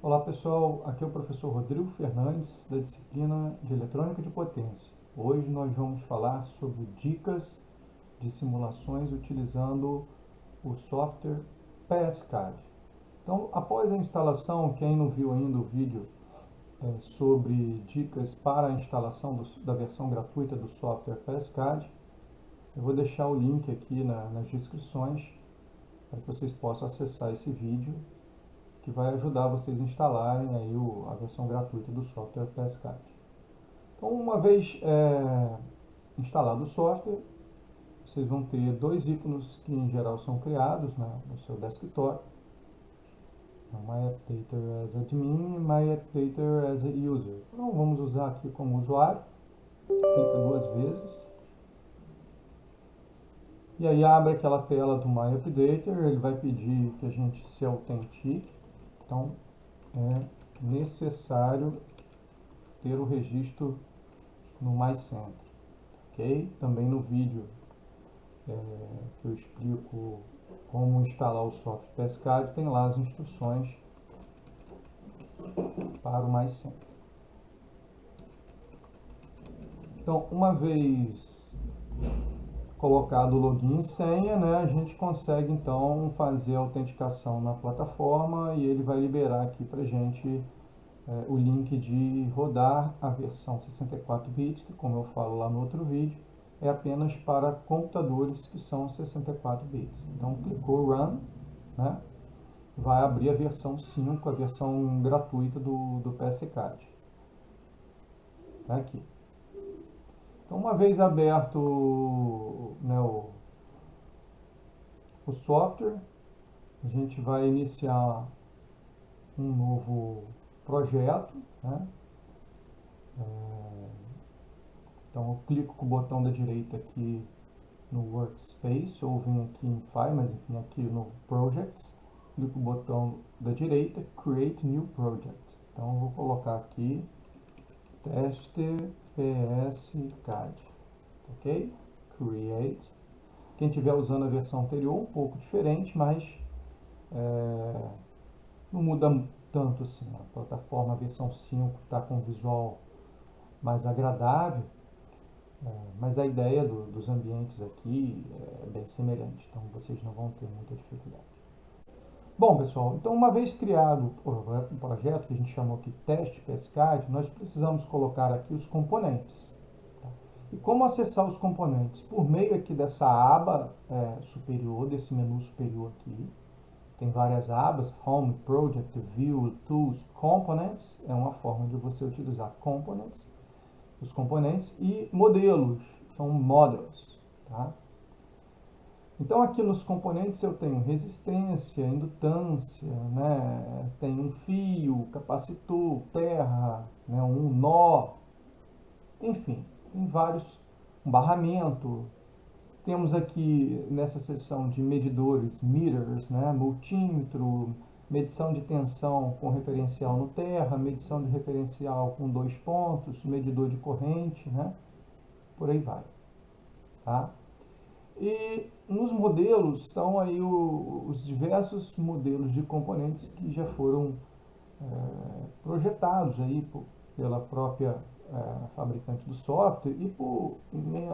Olá pessoal, aqui é o professor Rodrigo Fernandes da disciplina de Eletrônica de Potência. Hoje nós vamos falar sobre dicas de simulações utilizando o software PSCAD. Então, após a instalação, quem não viu ainda o vídeo sobre dicas para a instalação da versão gratuita do software PSCAD, eu vou deixar o link aqui nas descrições para que vocês possam acessar esse vídeo que vai ajudar vocês a instalarem aí a versão gratuita do software PSCAD. Então, uma vez instalado o software, vocês vão ter dois ícones que em geral são criados no seu desktop. My AppData as Admin e My AppData as a User. Então, vamos usar aqui como usuário. Clica duas vezes. E aí abre aquela tela do My AppData. Ele vai pedir que a gente se autentique. Então, é necessário ter o registro no MyCenter, ok? Também no vídeo que eu explico como instalar o software PSCAD, tem lá as instruções para o MyCenter. Então, uma vez colocado o login e senha, a gente consegue então fazer a autenticação na plataforma e ele vai liberar aqui para a gente o link de rodar a versão 64 bits, que como eu falo lá no outro vídeo, é apenas para computadores que são 64 bits. Então clicou Run, vai abrir a versão 5, a versão gratuita do PSCAD. Tá aqui. Então uma vez aberto o software, a gente vai iniciar um novo projeto, Então eu clico com o botão da direita aqui no Workspace, ou venho aqui em File, mas enfim, aqui no Projects, clico com o botão da direita, Create New Project. Então eu vou colocar aqui Teste PSCAD, ok? Create. Quem estiver usando a versão anterior, um pouco diferente, mas não muda tanto assim. A plataforma, a versão 5, está com um visual mais agradável, mas a ideia dos ambientes aqui é bem semelhante, então vocês não vão ter muita dificuldade. Bom, pessoal, então uma vez criado o projeto, que a gente chamou aqui Teste PSCAD, nós precisamos colocar aqui os componentes. Tá? E como acessar os componentes? Por meio aqui dessa aba superior, desse menu superior aqui, tem várias abas, Home, Project, View, Tools, Components, é uma forma de você utilizar Components, os componentes, e modelos, são models. Tá? Então aqui nos componentes eu tenho resistência, indutância, tem um fio, capacitor, terra, um nó, enfim, tem vários, um barramento. Temos aqui nessa seção de medidores, meters, multímetro, medição de tensão com referencial no terra, medição de referencial com 2 pontos, medidor de corrente, por aí vai. Tá? E nos modelos estão aí os diversos modelos de componentes que já foram projetados aí pela própria fabricante do software e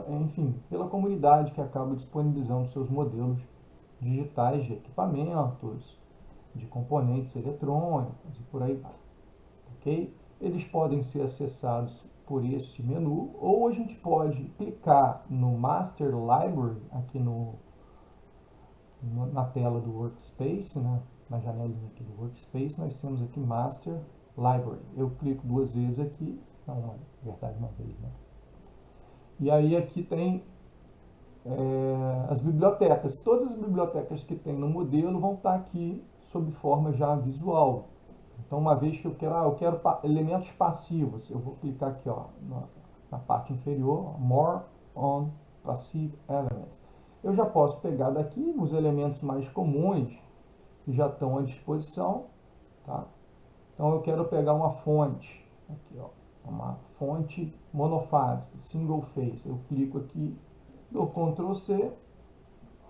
enfim, pela comunidade que acaba disponibilizando seus modelos digitais de equipamentos, de componentes eletrônicos e por aí vai. Ok? Eles podem ser acessados por este menu, ou a gente pode clicar no Master Library aqui na tela do Workspace, na janelinha aqui do Workspace, nós temos aqui Master Library. Eu clico duas vezes aqui, não, na verdade uma vez, E aí aqui tem as bibliotecas. Todas as bibliotecas que tem no modelo vão estar aqui sob forma já visual. Então, uma vez que eu quero elementos passivos, eu vou clicar aqui na parte inferior, More on Passive Elements. Eu já posso pegar daqui os elementos mais comuns que já estão à disposição. Tá? Então, eu quero pegar uma fonte, aqui, uma fonte monofásica, single phase. Eu clico aqui, dou Ctrl C,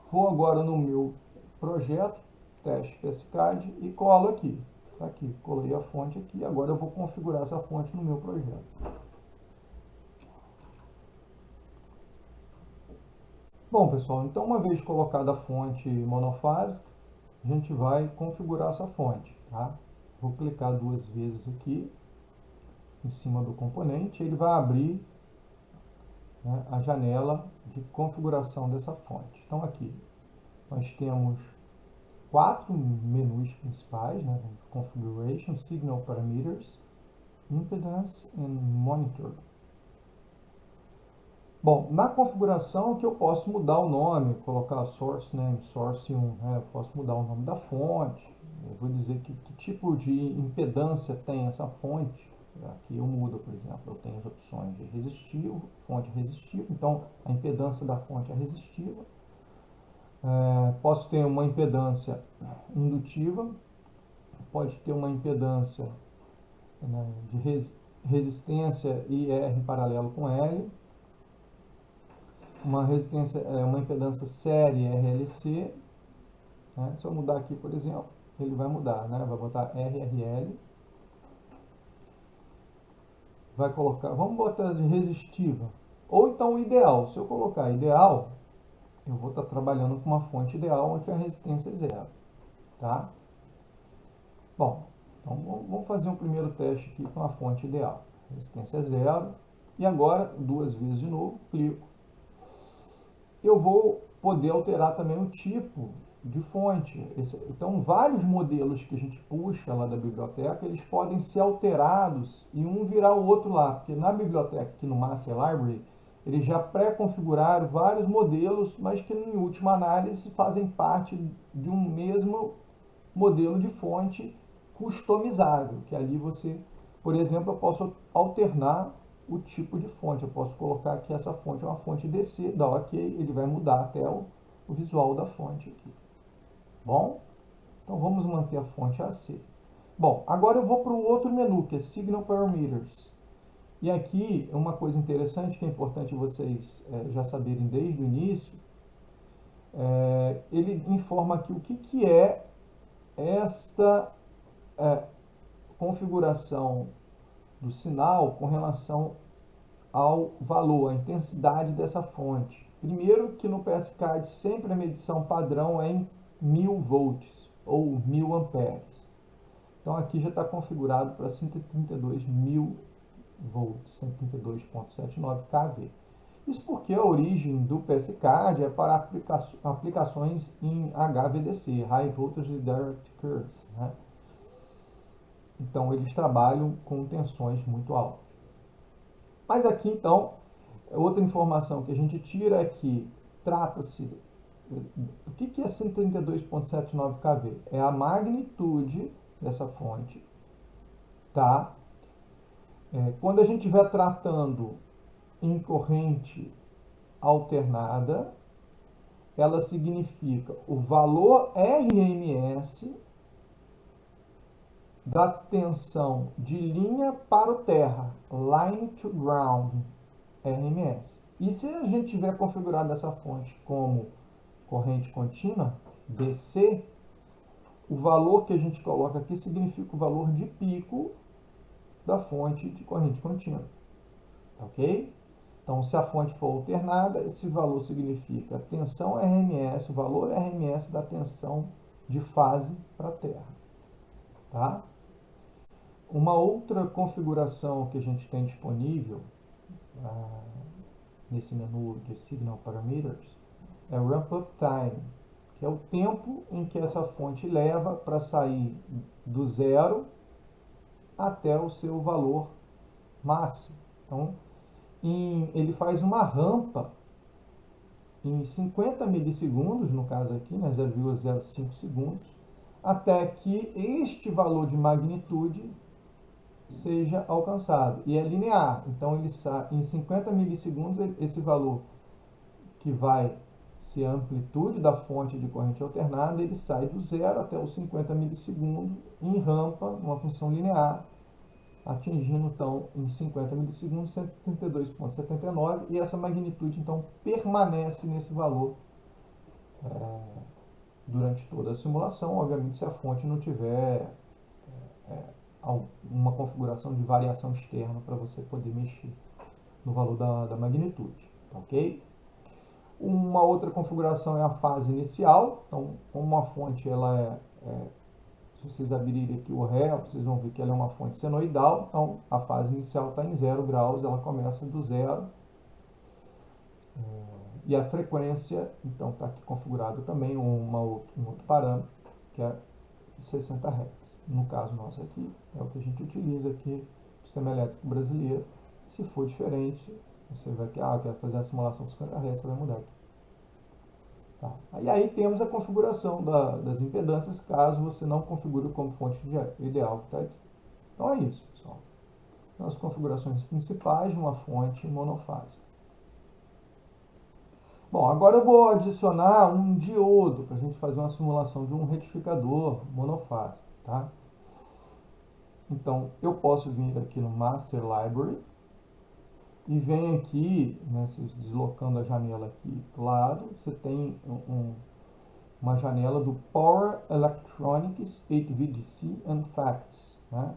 vou agora no meu projeto, Teste PSCAD, e colo aqui. Tá aqui, colei a fonte aqui, agora eu vou configurar essa fonte no meu projeto. Bom, pessoal, então uma vez colocada a fonte monofásica, a gente vai configurar essa fonte, tá? Vou clicar 2 vezes aqui em cima do componente, ele vai abrir, né, a janela de configuração dessa fonte. Então aqui nós temos 4 menus principais, né? Configuration, Signal Parameters, Impedance and Monitor. Bom, na configuração que eu posso mudar o nome, colocar source name, source 1, né? Eu posso mudar o nome da fonte, eu vou dizer que tipo de impedância tem essa fonte. Aqui eu mudo, por exemplo, eu tenho as opções de resistivo, fonte resistiva, então a impedância da fonte é resistiva. Posso ter uma impedância indutiva, pode ter uma impedância, né, de resistência IR em paralelo com L, uma impedância série RLC, né? Se eu mudar aqui, por exemplo, ele vai mudar, né? Vai botar RRL, vai colocar, vamos botar de resistiva, ou então ideal. Se eu colocar ideal, eu vou estar trabalhando com uma fonte ideal onde a resistência é zero, tá? Bom, então vamos fazer um primeiro teste aqui com a fonte ideal. Resistência é zero, e agora, 2 vezes de novo, clico. Eu vou poder alterar também o tipo de fonte. Então, vários modelos que a gente puxa lá da biblioteca, eles podem ser alterados e um virar o outro lá, porque na biblioteca, aqui no Master Library, eles já pré-configuraram vários modelos, mas que em última análise fazem parte de um mesmo modelo de fonte customizável, que ali você, por exemplo, eu posso alternar o tipo de fonte. Eu posso colocar que essa fonte é uma fonte DC, dá OK, ele vai mudar até o visual da fonte aqui. Bom, então vamos manter a fonte AC. Bom, agora eu vou para o outro menu, que é Signal Parameters. E aqui, uma coisa interessante que é importante vocês já saberem desde o início, ele informa aqui o que é esta configuração do sinal com relação ao valor, a intensidade dessa fonte. Primeiro que no PSCAD sempre a medição padrão é em 1000 volts ou 1000 amperes. Então aqui já está configurado para 132.000 volts, 132.79 kV. Isso porque a origem do PSCAD é para aplicações em HVDC, High Voltage Direct Currents, né? Então eles trabalham com tensões muito altas. Mas aqui então, outra informação que a gente tira é que trata-se... O que é 132.79 kV? É a magnitude dessa fonte, tá? Quando a gente estiver tratando em corrente alternada, ela significa o valor RMS da tensão de linha para o terra, line to ground, RMS. E se a gente tiver configurado essa fonte como corrente contínua, DC, o valor que a gente coloca aqui significa o valor de pico da fonte de corrente contínua. Ok? Então, se a fonte for alternada, esse valor significa a tensão RMS, o valor RMS da tensão de fase para a terra. Tá? Uma outra configuração que a gente tem disponível nesse menu de Signal Parameters é Ramp Up Time, que é o tempo em que essa fonte leva para sair do zero até o seu valor máximo. Então, ele faz uma rampa em 50 milissegundos, no caso aqui, né, 0,05 segundos, até que este valor de magnitude seja alcançado. E é linear, então ele em 50 milissegundos, esse valor que vai ser a amplitude da fonte de corrente alternada, ele sai do zero até os 50 milissegundos em rampa, uma função linear, atingindo então em 50 milissegundos 132.79, e essa magnitude então permanece nesse valor durante toda a simulação, obviamente se a fonte não tiver uma configuração de variação externa para você poder mexer no valor da magnitude, tá ok? Uma outra configuração é a fase inicial. Então, como a fonte ela se vocês abrirem aqui o Rel, vocês vão ver que ela é uma fonte senoidal. Então, a fase inicial está em 0 graus, ela começa do zero. E a frequência, então, está aqui configurado também um outro parâmetro, que é 60 Hz. No caso nosso aqui, é o que a gente utiliza aqui no sistema elétrico brasileiro. Se for diferente, você vai quer fazer a simulação de 50 Hz, você vai mudar aqui. Tá. E aí temos a configuração das impedâncias, caso você não configure como fonte ideal que está aqui. Então é isso, pessoal. Então, as configurações principais de uma fonte monofásica. Bom, agora eu vou adicionar um diodo para a gente fazer uma simulação de um retificador monofásico, tá? Então, eu posso vir aqui no Master Library e vem aqui, né, se deslocando a janela aqui do lado, você tem uma janela do Power Electronics HVDC and Facts, né?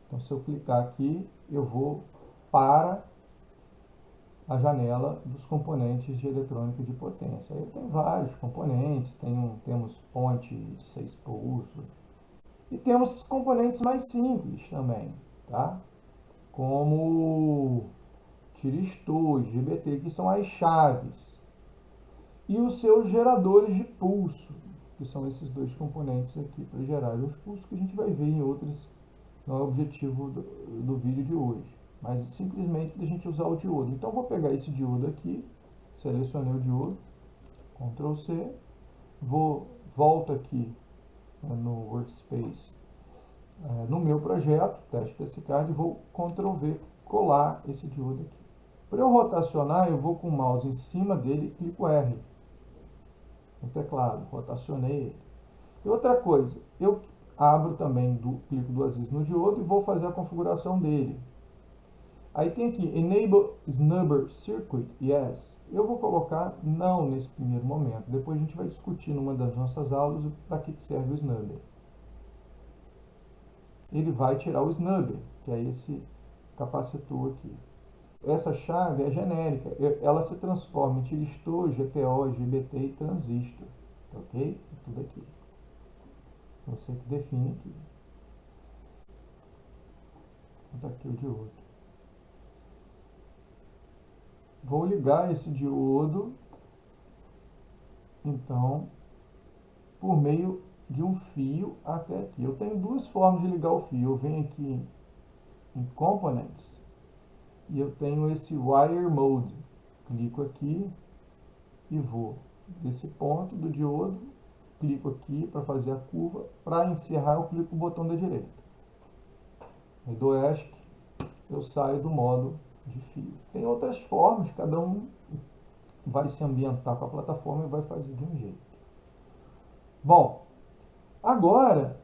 Então, se eu clicar aqui, eu vou para a janela dos componentes de eletrônica de potência. Aí tem vários componentes, temos ponte de 6 pulsos, e temos componentes mais simples também, tá? Como tiristor, GBT, que são as chaves, e os seus geradores de pulso, que são esses dois componentes aqui para gerar os pulsos, que a gente vai ver em outros, não é o objetivo do vídeo de hoje, mas simplesmente da gente usar o diodo. Então, vou pegar esse diodo aqui, selecionei o diodo, Ctrl C, volto aqui no Workspace, no meu projeto, teste PC Card, e vou Ctrl V, colar esse diodo aqui. Para eu rotacionar, eu vou com o mouse em cima dele e clico R no teclado, rotacionei ele. E outra coisa, eu abro também, clico duas vezes no diodo e vou fazer a configuração dele. Aí tem aqui, Enable Snubber Circuit, Yes. Eu vou colocar não nesse primeiro momento. Depois a gente vai discutir numa das nossas aulas para que serve o Snubber. Ele vai tirar o Snubber, que é esse capacitor aqui. Essa chave é genérica, ela se transforma em tiristor, GTO, GBT e transistor, ok? Tudo aqui. Você que define aqui. Está aqui o diodo. Vou ligar esse diodo, então, por meio de um fio até aqui. Eu tenho duas formas de ligar o fio. Eu venho aqui em Components e eu tenho esse Wire Mode. Clico aqui e vou desse ponto do diodo, clico aqui para fazer a curva. Para encerrar, eu clico o botão da direita. Aí do ESC, eu saio do modo de fio. Tem outras formas, cada um vai se ambientar com a plataforma e vai fazer de um jeito. Bom, agora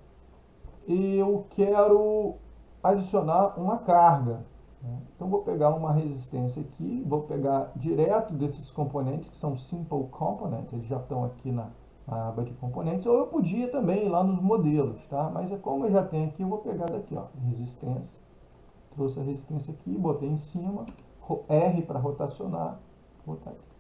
eu quero adicionar uma carga. Então, vou pegar uma resistência aqui, vou pegar direto desses componentes, que são Simple Components, eles já estão aqui na aba de componentes, ou eu podia também ir lá nos modelos, tá? Mas como eu já tenho aqui, eu vou pegar daqui, ó, resistência. Trouxe a resistência aqui, botei em cima, R para rotacionar, vou botar aqui.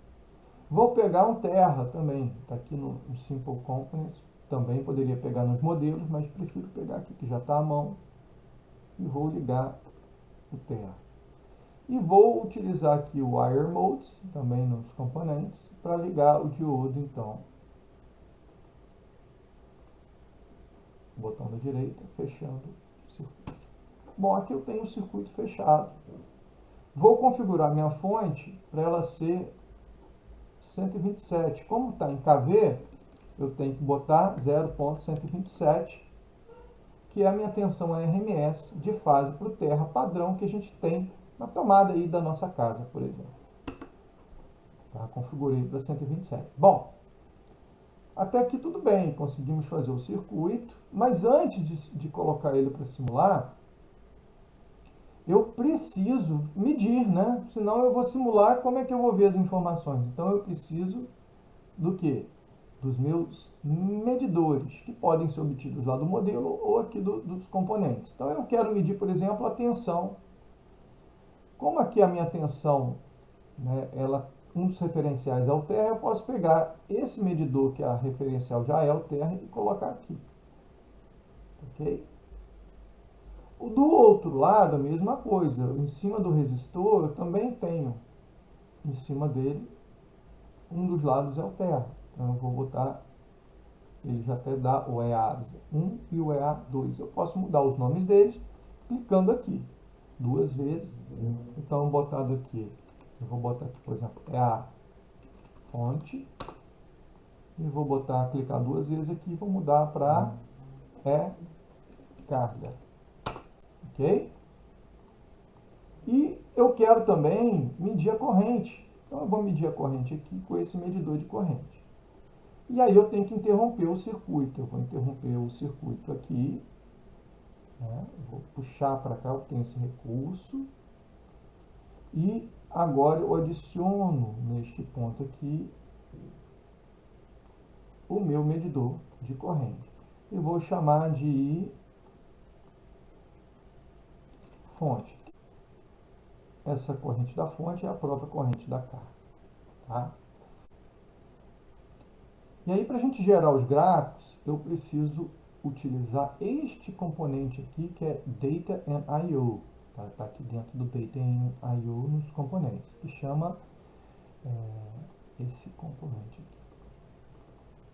Vou pegar um terra também, está aqui no Simple Components, também poderia pegar nos modelos, mas prefiro pegar aqui que já está à mão, e vou ligar o terra. E vou utilizar aqui o Wire Modes, também nos componentes, para ligar o diodo, então. Botão da direita, fechando o circuito. Bom, aqui eu tenho o circuito fechado. Vou configurar minha fonte para ela ser 127. Como está em kV, eu tenho que botar 0.127, que é a minha tensão RMS de fase para o terra padrão que a gente tem na tomada aí da nossa casa, por exemplo. Tá? Configurei para 127. Bom, até aqui tudo bem, conseguimos fazer o circuito, mas antes de colocar ele para simular, eu preciso medir, né? Senão eu vou simular, como é que eu vou ver as informações? Então eu preciso do quê? dos meus medidores, que podem ser obtidos lá do modelo ou aqui dos componentes. Então eu quero medir, por exemplo, a tensão. Como aqui a minha tensão, né, um dos referenciais é o terra, eu posso pegar esse medidor, que a referencial já é o terra, e colocar aqui. Ok? Do outro lado, a mesma coisa. Em cima do resistor, eu também tenho, em cima dele, um dos lados é o terra. Então eu vou botar, ele já até dá o EA1 e o EA2. Eu posso mudar os nomes deles clicando aqui duas vezes. Então, botado aqui, eu vou botar aqui, por exemplo, EA fonte. E vou botar, clicar duas vezes aqui e vou mudar para carga. Ok? E eu quero também medir a corrente. Então eu vou medir a corrente aqui com esse medidor de corrente. E aí eu tenho que interromper o circuito. Eu vou interromper o circuito aqui. Né? Eu vou puxar para cá, eu tenho esse recurso. E agora eu adiciono neste ponto aqui o meu medidor de corrente. E vou chamar de fonte. Essa corrente da fonte é a própria corrente da carga. Tá? E aí, para a gente gerar os gráficos, eu preciso utilizar este componente aqui, que é Data and I/O. Tá aqui dentro do Data and I/O nos componentes, que chama esse componente aqui,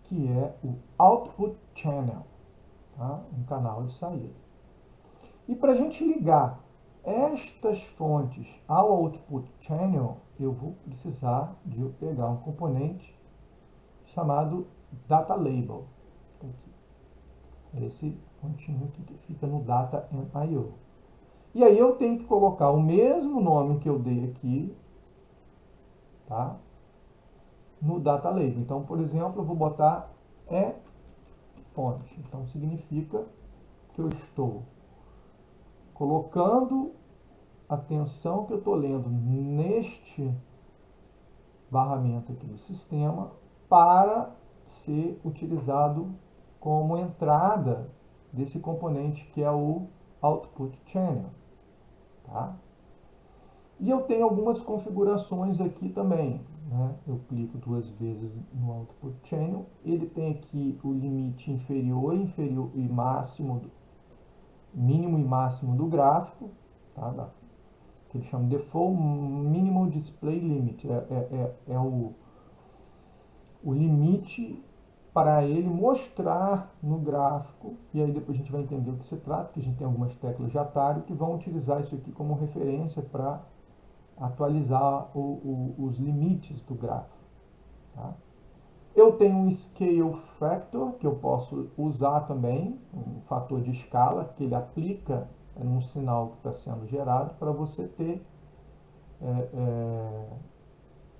que é o Output Channel, tá? Um canal de saída. E para a gente ligar estas fontes ao Output Channel, eu vou precisar de pegar um componente chamado Data Label. Tá aqui. Esse pontinho aqui que fica no Data and I/O. E aí eu tenho que colocar o mesmo nome que eu dei aqui, tá? No Data Label. Então, por exemplo, eu vou botar fonte. Então, significa que eu estou colocando a tensão que eu estou lendo neste barramento aqui do sistema para ser utilizado como entrada desse componente que é o Output Channel. Tá? E eu tenho algumas configurações aqui também. Né? Eu clico duas vezes no Output Channel. Ele tem aqui o limite inferior e máximo, mínimo e máximo do gráfico. Tá? Que ele chama Default Minimum Display Limit. É o limite para ele mostrar no gráfico, e aí depois a gente vai entender o que se trata, que a gente tem algumas teclas de atalho que vão utilizar isso aqui como referência para atualizar os limites do gráfico. Tá? Eu tenho um Scale Factor, que eu posso usar também, um fator de escala, que ele aplica num sinal que está sendo gerado para você ter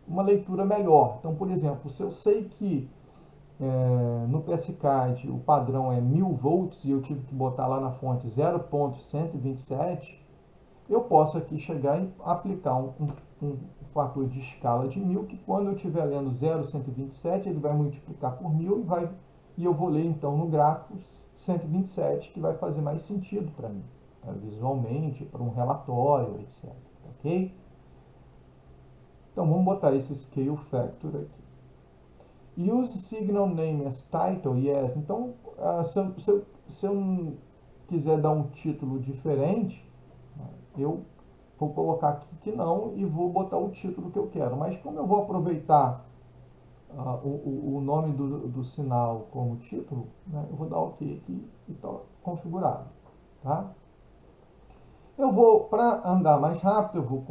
uma leitura melhor. Então, por exemplo, se eu sei que no PSCAD o padrão é 1000 volts e eu tive que botar lá na fonte 0.127, eu posso aqui chegar e aplicar um fator de escala de 1000, que quando eu estiver lendo 0.127, ele vai multiplicar por 1000 e eu vou ler então no gráfico 127, que vai fazer mais sentido para mim, visualmente, para um relatório, etc. Ok? Então vamos botar esse Scale Factor aqui. Use signal name as title, yes. Então, se eu quiser dar um título diferente, eu vou colocar aqui que não e vou botar o título que eu quero. Mas como eu vou aproveitar o nome do sinal como título, né, eu vou dar OK aqui e está configurado. Tá? Eu vou, para andar mais rápido, eu vou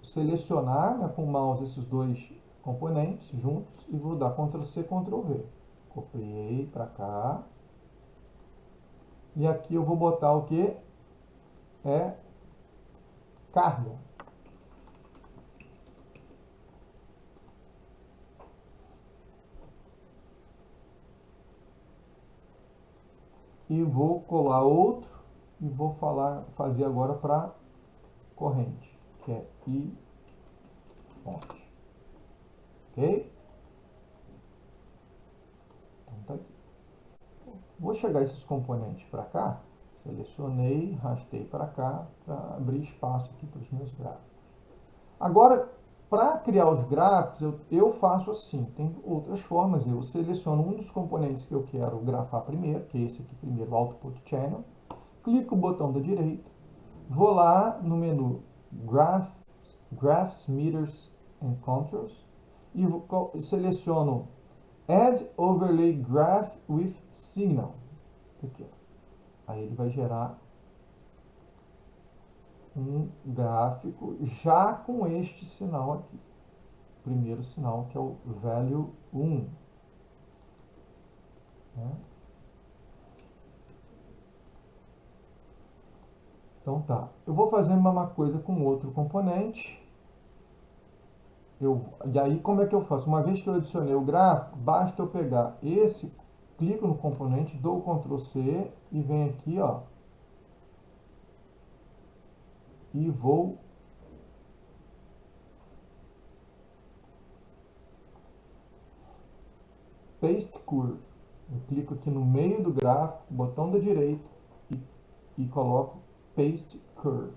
selecionar, né, com o mouse esses dois componentes juntos e vou dar Ctrl+C, Ctrl+V. Copiei para cá. E aqui eu vou botar o que? Carga. E vou colar outro e vou fazer agora para corrente, que é I fonte. Ok? está aqui. Vou chegar esses componentes para cá, selecionei, arrastei para cá, para abrir espaço aqui para os meus gráficos. Agora, para criar os gráficos, eu faço assim, tem outras formas, eu seleciono um dos componentes que eu quero grafar primeiro, que é esse aqui primeiro, Output Channel, clico o botão da direita, vou lá no menu Graphs, Meters and Controls e seleciono Add Overlay Graph with Signal. Aqui, aí ele vai gerar um gráfico já com este sinal aqui. Primeiro sinal, que é o value 1. Né? Então tá. Eu vou fazer a mesma coisa com outro componente. E aí como é que eu faço? Uma vez que eu adicionei o gráfico, basta eu pegar esse, clico no componente, dou o Ctrl C e venho aqui, ó, e vou Paste Curve. Eu clico aqui no meio do gráfico, botão da direita e coloco Paste Curve.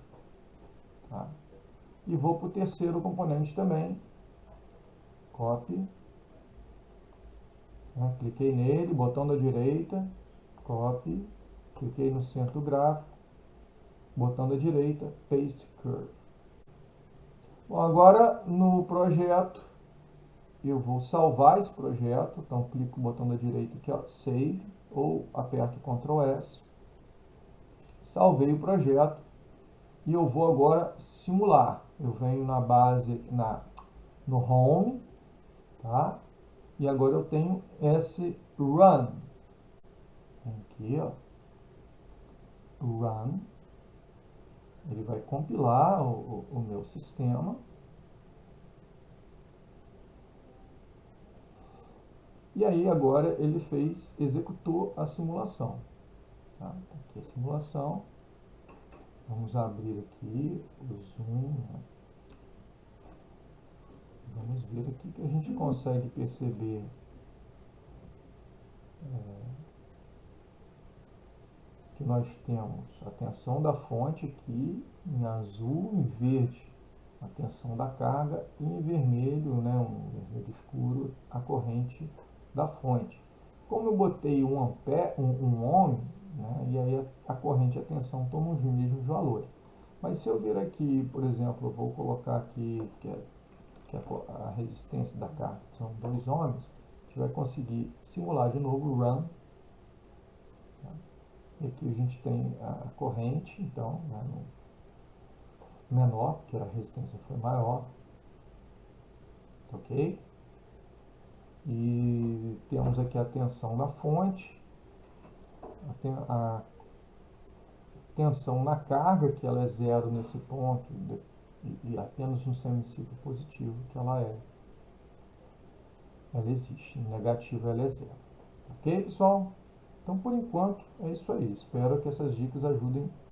Tá? E vou para o terceiro componente também. Copy. Né? Cliquei nele, botão da direita, Copy. Cliquei no centro do gráfico, botão da direita, Paste Curve. Bom, agora no projeto, eu vou salvar esse projeto. Então, clico no botão da direita aqui, ó, Save, ou aperto Ctrl S. Salvei o projeto e eu vou agora simular. Eu venho na base, no Home, tá? E agora eu tenho esse Run. Aqui, ó, Run. Ele vai compilar o meu sistema. E aí agora ele executou a simulação. Tá? Aqui a simulação. Vamos abrir aqui o zoom. Né? Vamos ver aqui que a gente consegue perceber que nós temos a tensão da fonte aqui em azul, em verde a tensão da carga e em vermelho, né, um vermelho escuro, a corrente da fonte. Como eu botei um ohm, né, e aí a corrente e a tensão tomam os mesmos valores. Mas se eu vir aqui, por exemplo, eu vou colocar aqui que a resistência da carga são 2 ohms, a gente vai conseguir simular de novo o run. E aqui a gente tem a corrente, então, né, menor, porque a resistência foi maior. Ok? E temos aqui a tensão da fonte, a tensão na carga, que ela é zero nesse ponto, e apenas no semiciclo positivo que ela existe. No negativo ela é zero. Ok, pessoal? Então, por enquanto, é isso aí. Espero que essas dicas ajudem